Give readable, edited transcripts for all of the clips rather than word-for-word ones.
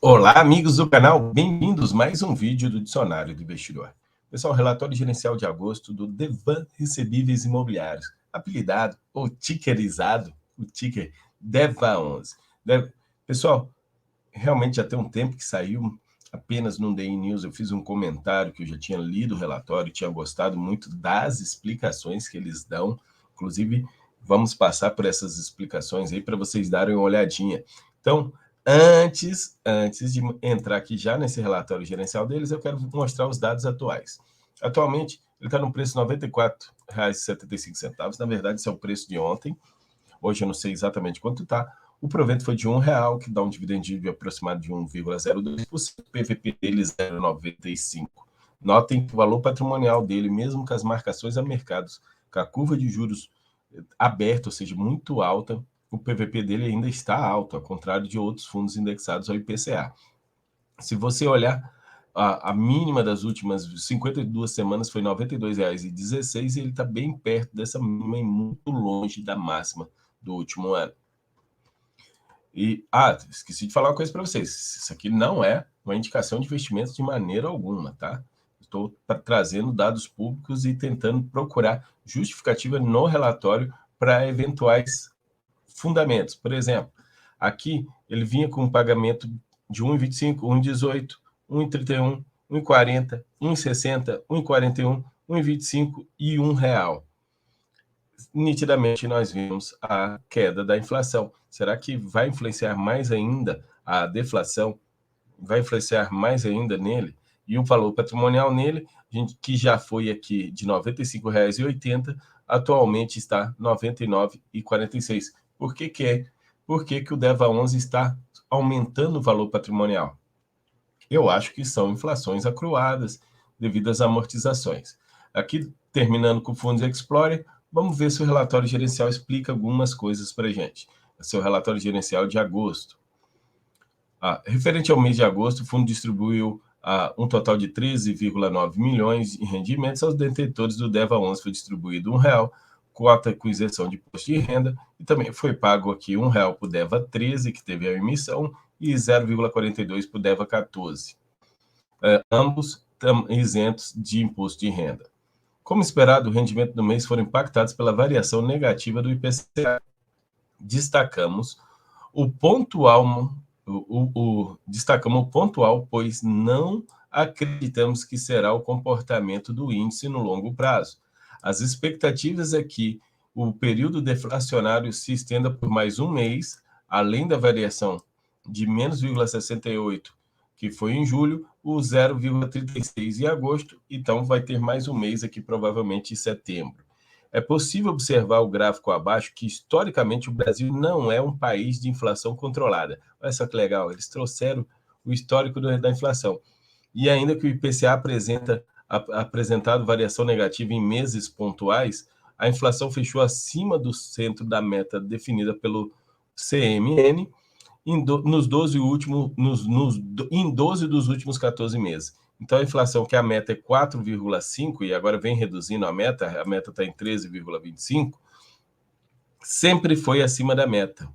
Olá, amigos do canal, bem-vindos a mais um vídeo do Dicionário do Investidor. Pessoal, relatório gerencial de agosto do Devan Recebíveis Imobiliários, apelidado ou tickerizado, o ticker DEVA11. Pessoal, realmente já tem um tempo que saiu, apenas no Day News eu fiz um comentário que eu já tinha lido o relatório e tinha gostado muito das explicações que eles dão. Inclusive, vamos passar por essas explicações aí para vocês darem uma olhadinha. Então, antes de entrar aqui já nesse relatório gerencial deles, eu quero mostrar os dados atuais. Atualmente, ele está no preço R$ 94,75. Na verdade, esse é o preço de ontem. Hoje eu não sei exatamente quanto está. O provento foi de R$ 1, que dá um dividend yield aproximado de 1,02%. O PVP dele 0,95%. Notem que o valor patrimonial dele, mesmo com as marcações a mercados, com a curva de juros aberta, ou seja, muito alta, o PVP dele ainda está alto, ao contrário de outros fundos indexados ao IPCA. Se você olhar, a mínima das últimas 52 semanas foi R$ 92,16 e ele está bem perto dessa mínima e muito longe da máxima do último ano. E, esqueci de falar uma coisa para vocês. Isso aqui não é uma indicação de investimentos de maneira alguma, tá? Estou trazendo dados públicos e tentando procurar justificativa no relatório para eventuais fundamentos. Por exemplo, aqui ele vinha com um pagamento de 1,25, 1,18, 1,31, 1,40, 1,60, 1,41, 1,25 e R$ 1. Nitidamente nós vimos a queda da inflação. Será que vai influenciar mais ainda a deflação? Vai influenciar mais ainda nele? E o valor patrimonial nele, que já foi aqui de R$ 95,80, atualmente está R$ 99,46. Por que que é? Por que que o DEVA11 está aumentando o valor patrimonial? Eu acho que são inflações acruadas devido às amortizações. Aqui, terminando com o Fundos Explorer, vamos ver se o relatório gerencial explica algumas coisas para a gente. Esse é o relatório gerencial de agosto. Referente ao mês de agosto, o fundo distribuiu um total de 13,9 milhões em rendimentos aos detentores do DEVA11. Foi distribuído R$ 1, cota com isenção de imposto de renda, e também foi pago aqui R$ 1 para o DEVA13, que teve a emissão, e 0,42 para o DEVA14. Ambos isentos de imposto de renda. Como esperado, o rendimento do mês foram impactados pela variação negativa do IPCA. Destacamos o pontual, pois não acreditamos que será o comportamento do índice no longo prazo. As expectativas é que o período deflacionário se estenda por mais um mês, além da variação de menos 0,68, que foi em julho, o 0,36 em agosto, então vai ter mais um mês aqui, provavelmente em setembro. É possível observar o gráfico abaixo que, historicamente, o Brasil não é um país de inflação controlada. Olha só que legal, eles trouxeram o histórico da inflação. E ainda que o IPCA apresentado variação negativa em meses pontuais, a inflação fechou acima do centro da meta definida pelo CMN em 12 dos últimos 14 meses. Então, a inflação, que a meta é 4,5 e agora vem reduzindo a meta está em 13,25, sempre foi acima da meta.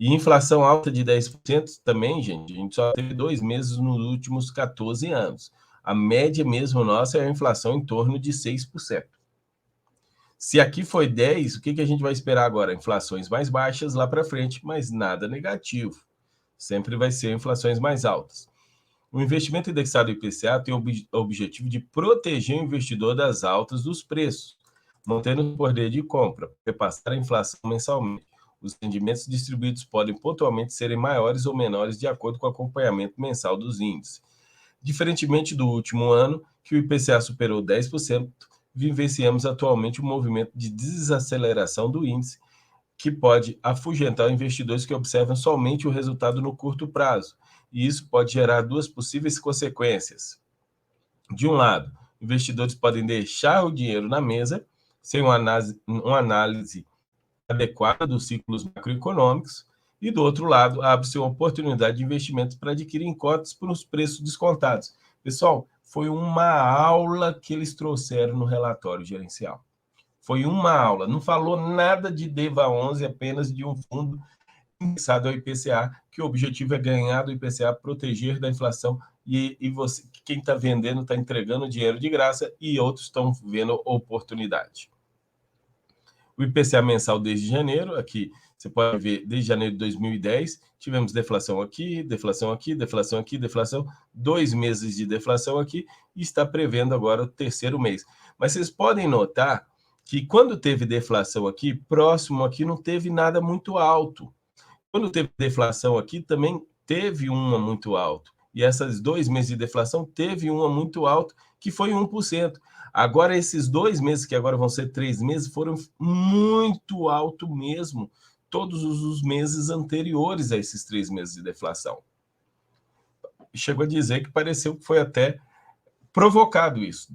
E inflação alta de 10% também, gente, a gente só teve 2 meses nos últimos 14 anos. A média mesmo nossa é a inflação em torno de 6%. Se aqui foi 10, o que a gente vai esperar agora? Inflações mais baixas lá para frente, mas nada negativo. Sempre vai ser inflações mais altas. O investimento indexado IPCA tem o objetivo de proteger o investidor das altas dos preços, mantendo o poder de compra, repassar a inflação mensalmente. Os rendimentos distribuídos podem pontualmente serem maiores ou menores de acordo com o acompanhamento mensal dos índices. Diferentemente do último ano, que o IPCA superou 10%, vivenciamos atualmente um movimento de desaceleração do índice, que pode afugentar investidores que observam somente o resultado no curto prazo. E isso pode gerar duas possíveis consequências. De um lado, investidores podem deixar o dinheiro na mesa sem uma análise adequada dos ciclos macroeconômicos, e do outro lado, abre-se uma oportunidade de investimentos para adquirir cotas por uns preços descontados. Pessoal, foi uma aula que eles trouxeram no relatório gerencial. Foi uma aula, não falou nada de DEVA11, apenas de um fundo indexado ao IPCA, que o objetivo é ganhar do IPCA, proteger da inflação, e você, quem está vendendo está entregando dinheiro de graça e outros estão vendo oportunidade. O IPCA mensal desde janeiro, aqui você pode ver, desde janeiro de 2010, tivemos deflação aqui, deflação aqui, deflação aqui, deflação, 2 meses de deflação aqui, e está prevendo agora o terceiro mês. Mas vocês podem notar que quando teve deflação aqui, próximo aqui não teve nada muito alto. Quando teve deflação aqui, também teve uma muito alto. E esses 2 meses de deflação teve uma muito alto, que foi 1%. Agora, esses 2 meses, que agora vão ser 3 meses, foram muito alto mesmo, todos os meses anteriores a esses 3 meses de deflação. Chegou a dizer que pareceu que foi até provocado isso.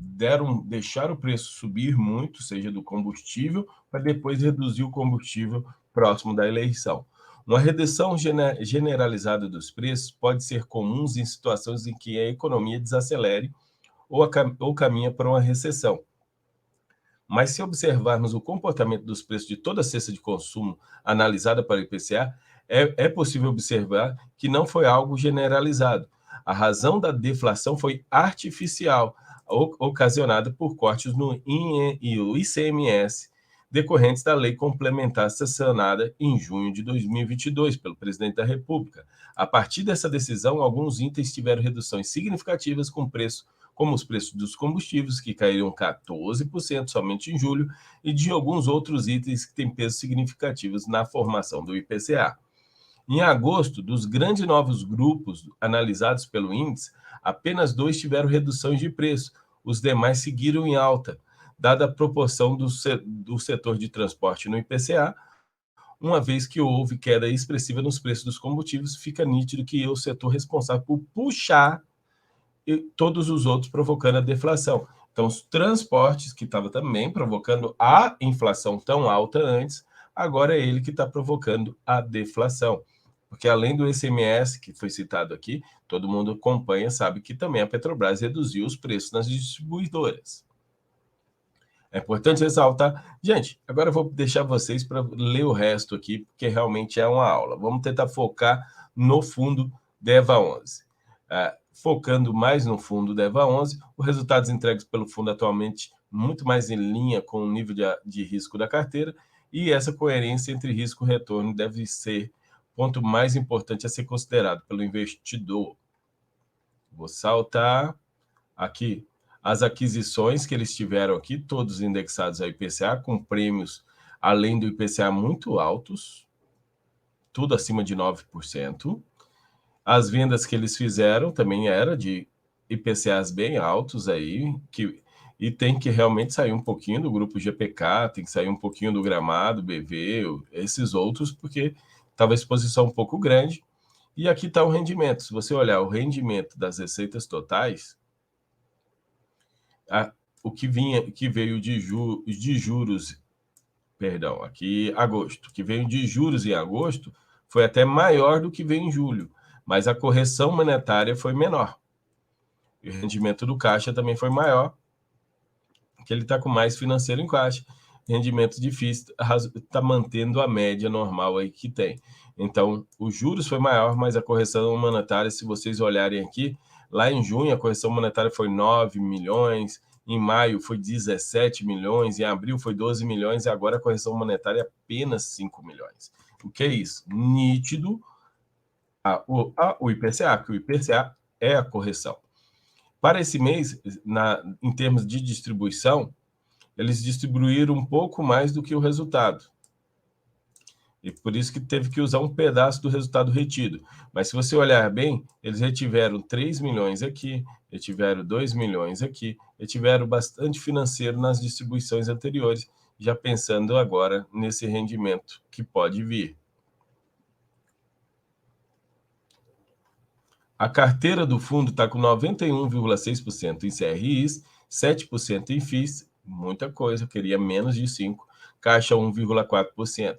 Deixaram o preço subir muito, seja do combustível, para depois reduzir o combustível próximo da eleição. Uma redução generalizada dos preços pode ser comum em situações em que a economia desacelere ou caminha para uma recessão. Mas se observarmos o comportamento dos preços de toda a cesta de consumo analisada para o IPCA, é possível observar que não foi algo generalizado. A razão da deflação foi artificial, ocasionada por cortes no ICMS, decorrentes da lei complementar sancionada em junho de 2022 pelo presidente da República. A partir dessa decisão, alguns itens tiveram reduções significativas com preço, como os preços dos combustíveis, que caíram 14% somente em julho, e de alguns outros itens que têm pesos significativos na formação do IPCA. Em agosto, dos grandes novos grupos analisados pelo índice, apenas 2 tiveram reduções de preço, os demais seguiram em alta, dada a proporção do setor de transporte no IPCA. Uma vez que houve queda expressiva nos preços dos combustíveis, fica nítido que é o setor responsável por puxar e todos os outros, provocando a deflação. Então, os transportes, que estava também provocando a inflação tão alta antes, agora é ele que está provocando a deflação. Porque além do ICMS, que foi citado aqui, todo mundo acompanha, sabe que também a Petrobras reduziu os preços nas distribuidoras. É importante ressaltar. Gente, agora eu vou deixar vocês para ler o resto aqui, porque realmente é uma aula. Vamos tentar focar no fundo DEVA 11. Focando mais no fundo DEVA 11, os resultados entregues pelo fundo atualmente muito mais em linha com o nível de risco da carteira, e essa coerência entre risco e retorno deve ser o ponto mais importante a ser considerado pelo investidor. Vou saltar aqui as aquisições que eles tiveram aqui, todos indexados ao IPCA, com prêmios além do IPCA muito altos, tudo acima de 9%. As vendas que eles fizeram também era de IPCAs bem altos aí, e tem que realmente sair um pouquinho do grupo GPK, tem que sair um pouquinho do Gramado, BV, esses outros, porque estava a exposição um pouco grande. E aqui está o rendimento. Se você olhar o rendimento das receitas totais, o que veio de juros, perdão, aqui agosto, que veio de juros em agosto, foi até maior do que veio em julho, mas a correção monetária foi menor. E o rendimento do caixa também foi maior, que ele está com mais financeiro em caixa. Rendimento difícil, está mantendo a média normal aí que tem. Então, os juros foi maior, mas a correção monetária, se vocês olharem aqui, lá em junho a correção monetária foi 9 milhões, em maio foi 17 milhões, em abril foi 12 milhões, e agora a correção monetária é apenas 5 milhões. O que é isso? Nítido o IPCA, que o IPCA é a correção. Para esse mês, em termos de distribuição, eles distribuíram um pouco mais do que o resultado. E por isso que teve que usar um pedaço do resultado retido. Mas se você olhar bem, eles retiveram 3 milhões aqui, retiveram 2 milhões aqui, retiveram bastante financeiro nas distribuições anteriores, já pensando agora nesse rendimento que pode vir. A carteira do fundo está com 91,6% em CRIs, 7% em FIIs, muita coisa, eu queria menos de 5%, Caixa 1,4%.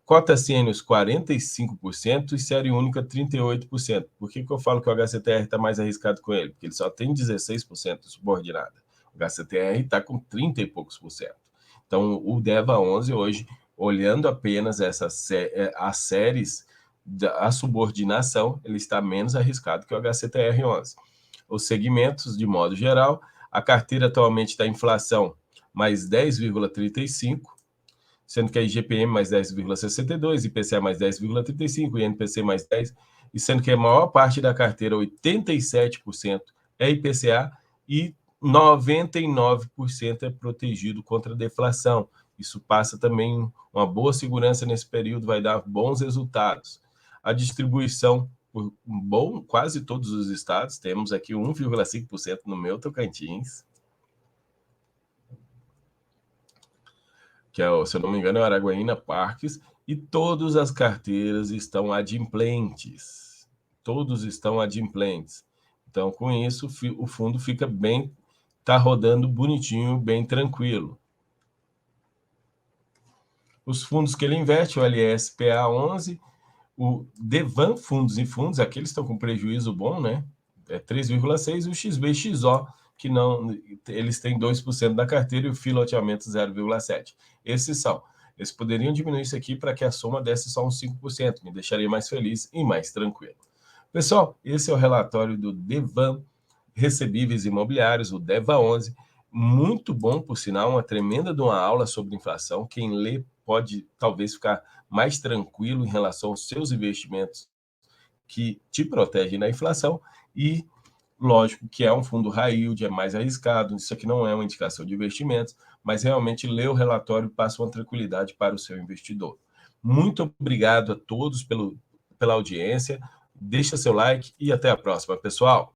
Cota sênios 45% e série única 38%. Por que eu falo que o HCTR está mais arriscado com ele? Porque ele só tem 16% subordinada. O HCTR está com 30 e poucos por cento. Então, o DEVA 11 hoje, olhando apenas as séries a subordinação, ele está menos arriscado que o HCTR11. Os segmentos, de modo geral, a carteira atualmente está em inflação mais 10,35%, sendo que a IGPM mais 10,62%, IPCA mais 10,35%, INPC mais 10%, e sendo que a maior parte da carteira, 87%, é IPCA e 99% é protegido contra a deflação. Isso passa também uma boa segurança nesse período, vai dar bons resultados. A distribuição por quase todos os estados, temos aqui 1,5% no meu Tocantins, que é, se eu não me engano, é o Araguaína Parques, e todas as carteiras estão adimplentes. Todos estão adimplentes. Então, com isso, o fundo fica bem, está rodando bonitinho, bem tranquilo. Os fundos que ele investe, o LSPA11, o Devan Fundos e Fundos, aqueles estão com prejuízo bom, né? É 3,6%, o XBXO, que não, eles têm 2% da carteira e o filoteamento 0,7%. Esses são. Eles poderiam diminuir isso aqui para que a soma desse só uns 5%, me deixaria mais feliz e mais tranquilo. Pessoal, esse é o relatório do Devan Recebíveis Imobiliários, o DEVA11, muito bom, por sinal, uma tremenda de uma aula sobre inflação. Quem lê pode talvez ficar mais tranquilo em relação aos seus investimentos que te protegem da inflação e, lógico, que é um fundo high yield, é mais arriscado, isso aqui não é uma indicação de investimentos, mas realmente ler o relatório passa uma tranquilidade para o seu investidor. Muito obrigado a todos pela audiência, deixa seu like e até a próxima, pessoal!